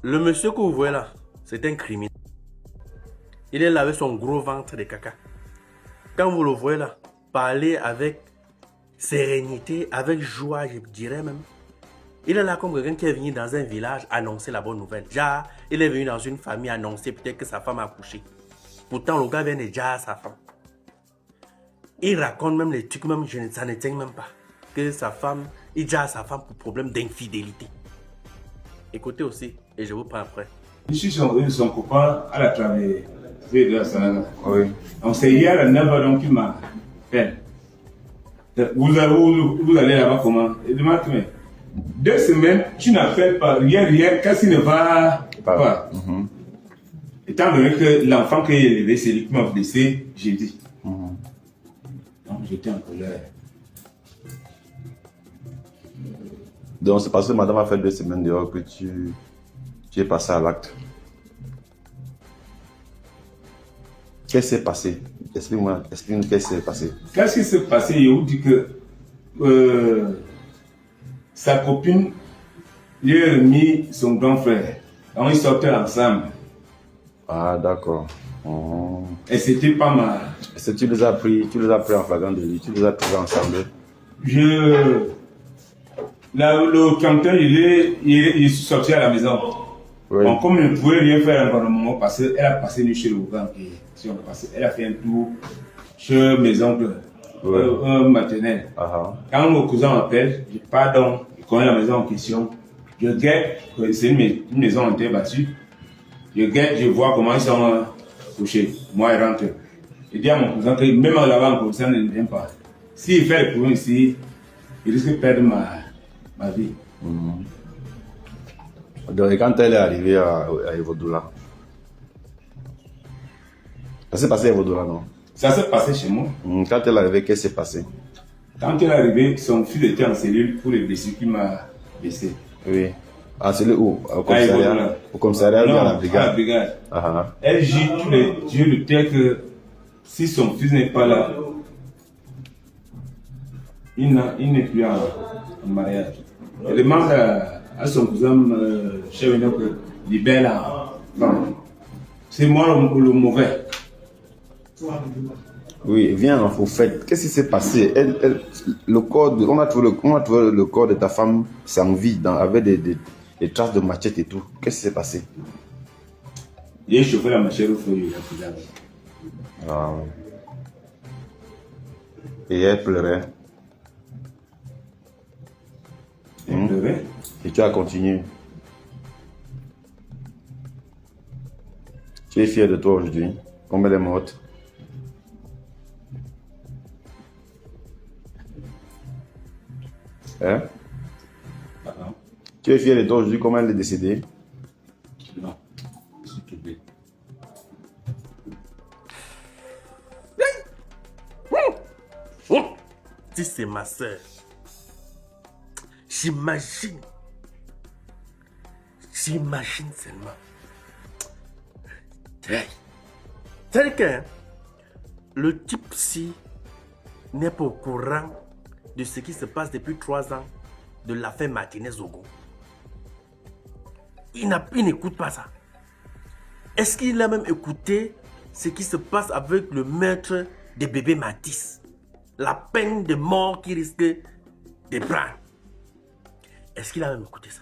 Le monsieur que vous voyez là, c'est un criminel. Il est là avec son gros ventre de caca. Quand vous le voyez là, parler avec sérénité, avec joie, je dirais même. Il est là comme quelqu'un qui est venu dans un village annoncer la bonne nouvelle. Déjà, il est venu dans une famille annoncer peut-être que sa femme a accouché. Pourtant, le gars vient déjà à sa femme. Il raconte même les trucs, même ça ne tient même pas. Que sa femme, il déjà à sa femme pour problème d'infidélité. Écoutez aussi, et je vous prends après. Je suis son copain à la travail. Oui. Donc c'est hier à 9h donc il m'a fait. Vous allez là-bas comment? Il demande mais 2 semaines, tu n'appelles pas, rien, qu'est-ce qui ne va pas? Étant donné que l'enfant qui est élevé, c'est lui qui m'a blessé, j'ai dit. Donc j'étais en colère. Donc c'est parce que madame a fait 2 semaines dehors que tu es passé à l'acte. Qu'est-ce qui s'est passé? Explique-moi, qu'est-ce qui s'est passé? Qu'est-ce qui s'est passé? Il vous dit que sa copine lui a remis son grand frère. Donc ils sortaient ensemble. Ah d'accord. Et c'était pas mal. Est-ce que tu les as pris en flagrant délit, tu les as trouvés ensemble? Le canton, il est sorti à la maison. Oui. Bon, comme il ne pouvait rien faire encore un moment, parce qu'elle a passé une nuit chez le grand. Elle a fait un tour chez mes oncles maternels. Quand mon cousin m'appelle, je dis pardon, il connaît la maison en question. Je guette, c'est une maison en terre battue. Je guette, je vois comment ils sont couchés. Moi, je rentre. Je dis à mon cousin que même là-bas en commission, il ne vient pas. S'il fait le problème ici, il risque de perdre ma vie. Donc, et quand elle est arrivée à Evodoula, ça s'est passé à Evodoula, non? Ça s'est passé chez moi. Quand elle est arrivée, qu'est-ce qui s'est passé? Quand elle est arrivée, son fils était en cellule pour les blessures qui m'a blessé. Oui. En cellule où? Au commissariat? Au commissariat ou à la brigade? À la brigade. Elle dit tous les dieux de terre que si son fils n'est pas là, il n'est plus en mariage. Elle demande à son cousin chef que libère là. C'est moi le mauvais. Oui, viens au fait. Qu'est-ce qui s'est passé? Le corps on a trouvé le corps de ta femme sans vie, avec des traces de machette et tout. Qu'est-ce qui s'est passé? Il a chauffé la machette au feu. Et elle pleurait. Elle pleurait. Et tu as continué. Tu es fier de toi aujourd'hui. Comme elle est morte. Hein? Tu es fier de toi aujourd'hui, comment elle est décédée? Non, je suis troublé. Si c'est ma soeur, j'imagine seulement. C'est-à-dire que le type-ci n'est pas au courant de ce qui se passe depuis 3 ans de l'affaire Martinez-Zogo. Il n'écoute pas ça. Est-ce qu'il a même écouté ce qui se passe avec le meurtre de bébé Matisse? La peine de mort qu'il risque de prendre. Est-ce qu'il a même écouté ça?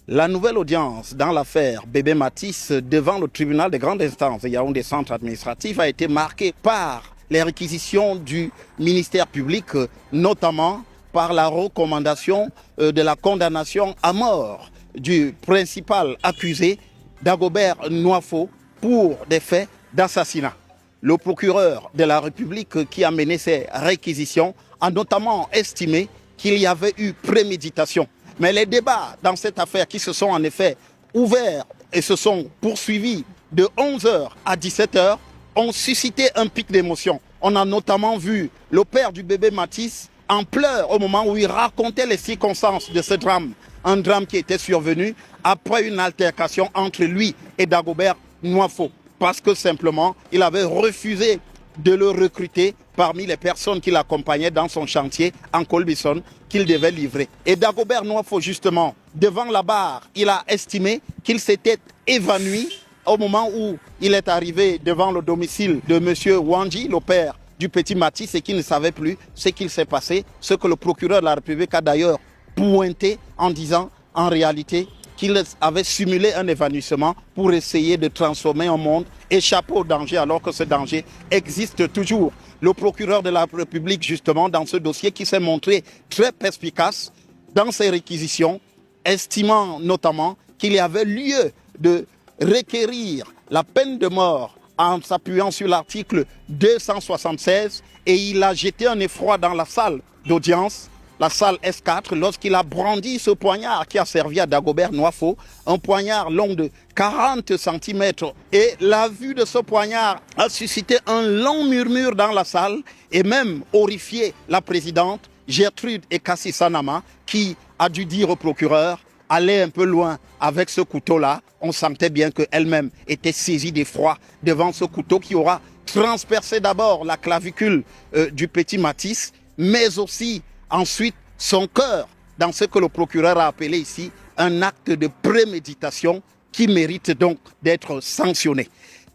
La nouvelle audience dans l'affaire bébé Matisse devant le tribunal de grande instance de Yaoundé Centre Administratif a été marquée par les réquisitions du ministère public, notamment par la recommandation de la condamnation à mort du principal accusé Dagobert Nwafo pour des faits d'assassinat. Le procureur de la République qui a mené ces réquisitions a notamment estimé qu'il y avait eu préméditation. Mais les débats dans cette affaire qui se sont en effet ouverts et se sont poursuivis de 11h à 17h ont suscité un pic d'émotion. On a notamment vu le père du bébé Matisse en pleurs au moment où il racontait les circonstances de ce drame. Un drame qui était survenu après une altercation entre lui et Dagobert Nwafo. Parce que simplement, il avait refusé de le recruter parmi les personnes qui l'accompagnaient dans son chantier en Colbison qu'il devait livrer. Et Dagobert Nwafo, justement, devant la barre, il a estimé qu'il s'était évanoui au moment où il est arrivé devant le domicile de M. Wanji, le père du petit Matisse, et qu'il ne savait plus ce qu'il s'est passé, ce que le procureur de la République a d'ailleurs pointé en disant en réalité qu'il avait simulé un évanouissement pour essayer de transformer un monde échappé au danger alors que ce danger existe toujours. Le procureur de la République, justement, dans ce dossier qui s'est montré très perspicace dans ses réquisitions, estimant notamment qu'il y avait lieu de requérir la peine de mort en s'appuyant sur l'article 276, et il a jeté un effroi dans la salle d'audience, la salle S4, lorsqu'il a brandi ce poignard qui a servi à Dagobert Noifo, un poignard long de 40 cm. Et la vue de ce poignard a suscité un long murmure dans la salle et même horrifié la présidente Gertrude Ekassi Sanama, qui a dû dire au procureur: allez un peu loin avec ce couteau-là. On sentait bien qu'elle-même était saisie d'effroi devant ce couteau qui aura transpercé d'abord la clavicule du petit Matisse, mais aussi ensuite son cœur, dans ce que le procureur a appelé ici un acte de préméditation qui mérite donc d'être sanctionné.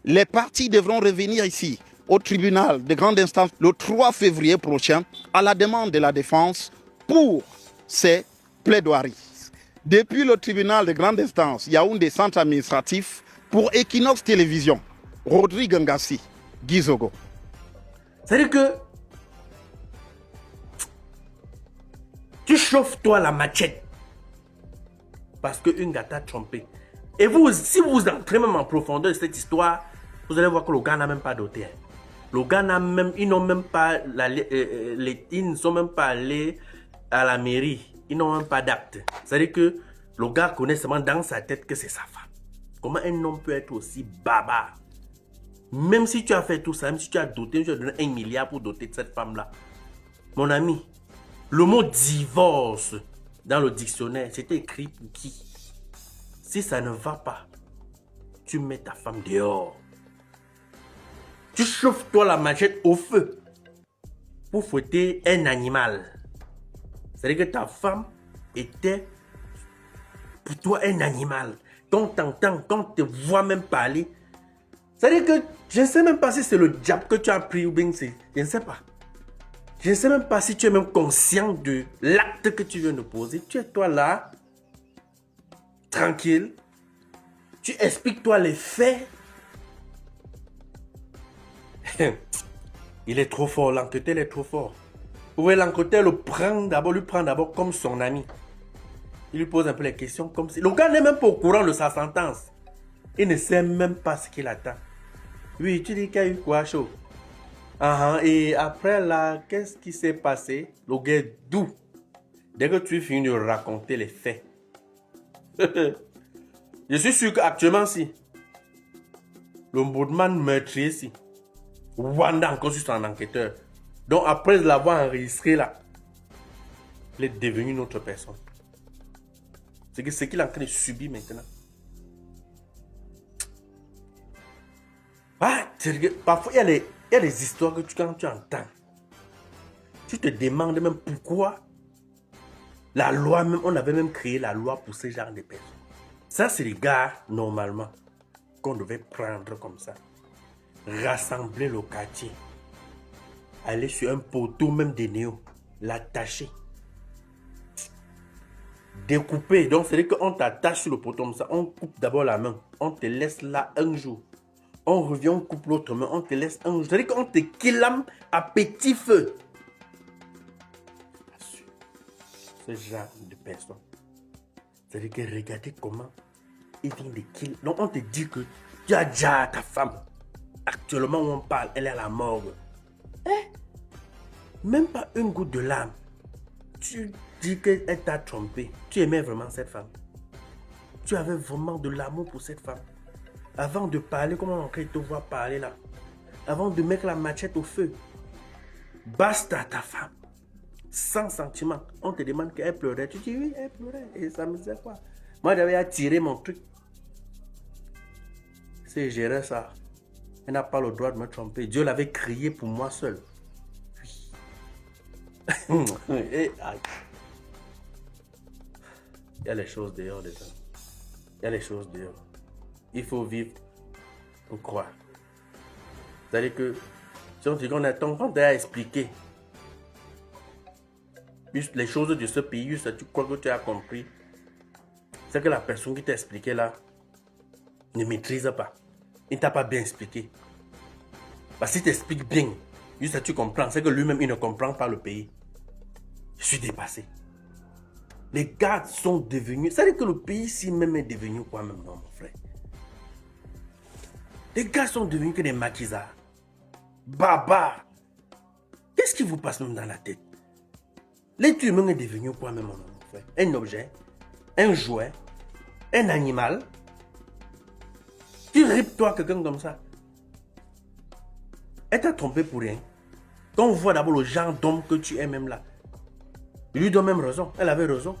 Les parties devront revenir ici au tribunal de grande instance le 3 février prochain à la demande de la défense pour ces plaidoiries. Depuis le tribunal de grande instance Yaoundé centre administratif, pour Equinox Télévision, Rodrigue Ngassi, Gizogo. C'est-à-dire que tu chauffes toi la machette parce qu'une gars t'a trompé. Et vous, si vous entrez même en profondeur de cette histoire, vous allez voir que le gars n'a même pas doté. Le gars n'a même, ils n'ont même pas, ils ne sont même pas allés à la mairie. Ils n'ont même pas d'acte. C'est-à-dire que le gars connaît seulement dans sa tête que c'est sa femme. Comment un homme peut être aussi barbare? Même si tu as fait tout ça, même si tu as doté, tu as donné 1 milliard pour doter de cette femme-là. Mon ami, le mot divorce dans le dictionnaire, c'était écrit pour qui? Si ça ne va pas, tu mets ta femme dehors. Tu chauffes toi la machette au feu pour fouetter un animal. C'est-à-dire que ta femme était pour toi un animal. Quand on t'entend, quand on te voit même parler, c'est-à-dire que je ne sais même pas si c'est le diable que tu as pris ou bien c'est... Je ne sais pas. Je ne sais même pas si tu es même conscient de l'acte que tu viens de poser. Tu es toi là, tranquille. Tu expliques toi les faits. Il est trop fort, l'enquêteur est trop fort. Vous voyez, l'enquêteur lui prend d'abord comme son ami. Il lui pose un peu les questions comme si... Le gars n'est même pas au courant de sa sentence. Il ne sait même pas ce qu'il attend. Oui, tu dis qu'il y a eu quoi, chaud? Et après là, qu'est-ce qui s'est passé? Le gars est doux. Dès que tu finis de raconter les faits. Je suis sûr qu'actuellement, si l'ombudsman meurtrier, si Wanda encore sur son enquêteur. Donc après l'avoir enregistré là, il est devenu une autre personne. C'est ce qu'il est en train de subir maintenant. Parfois il y a des histoires que quand tu entends, tu te demandes même pourquoi la loi, même on avait même créé la loi pour ce genre de personnes. Ça c'est les gars normalement qu'on devait prendre comme ça. Rassembler le quartier, aller sur un poteau même des néos, l'attacher, découper. Donc c'est-à-dire qu'on t'attache sur le poteau comme ça, on coupe d'abord la main, on te laisse là un jour, on revient, on coupe l'autre main, on te laisse un jour. C'est-à-dire qu'on te killame à petit feu. Ce genre de personne. C'est-à-dire que regardez comment il vient de kill. Donc on te dit que tu as déjà ta femme. Actuellement où on parle, elle est à la morgue. Même pas une goutte de larmes. Tu dis qu'elle t'a trompé. Tu aimais vraiment cette femme. Tu avais vraiment de l'amour pour cette femme. Avant de parler, comment on te voit parler là. Avant de mettre la machette au feu. Basta ta femme. Sans sentiment. On te demande qu'elle pleurait. Tu dis oui, elle pleurait. Et ça me disait quoi? Moi j'avais attiré mon truc. C'est gérer ça. Elle n'a pas le droit de me tromper. Dieu l'avait créé pour moi seul. Oui. Il y a les choses dehors des hommes. Il y a les choses dehors. Il faut vivre pour croire. C'est-à-dire que si on dit qu'on a tant à expliquer juste les choses de ce pays, juste tu crois que tu as compris, c'est que la personne qui t'a expliqué là ne maîtrise pas. Il ne t'a pas bien expliqué. Parce que si tu expliques bien, juste tu comprends, c'est que lui-même il ne comprend pas le pays. Je suis dépassé. Les gars sont devenus... C'est-à-dire que le pays ici même est devenu quoi même, non, mon frère? Les gars sont devenus que des maquisards. Barbares. Qu'est-ce qui vous passe même dans la tête? L'être humain est devenu quoi même, mon frère? Un objet, un jouet, un animal. Tu ripes toi quelqu'un comme ça. Elle t'a trompé pour rien. Quand on voit d'abord le genre d'homme que tu es même là, il lui donne même raison. Elle avait raison.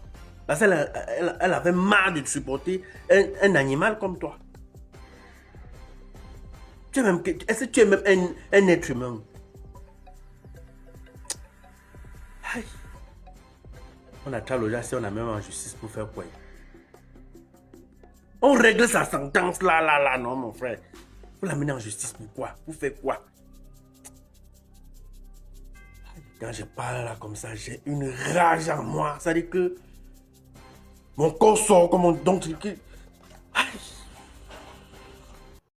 Parce qu'elle avait marre de supporter un animal comme toi. Est-ce que tu es même un être humain? Aïe. On attrape le gars si on a même en justice pour faire quoi? On règle sa sentence là, non mon frère. Vous l'amener en justice pour quoi? Pour faire quoi? Quand je parle là comme ça, j'ai une rage en moi. Ça dit que mon corps sort comme un... Donc, aïe.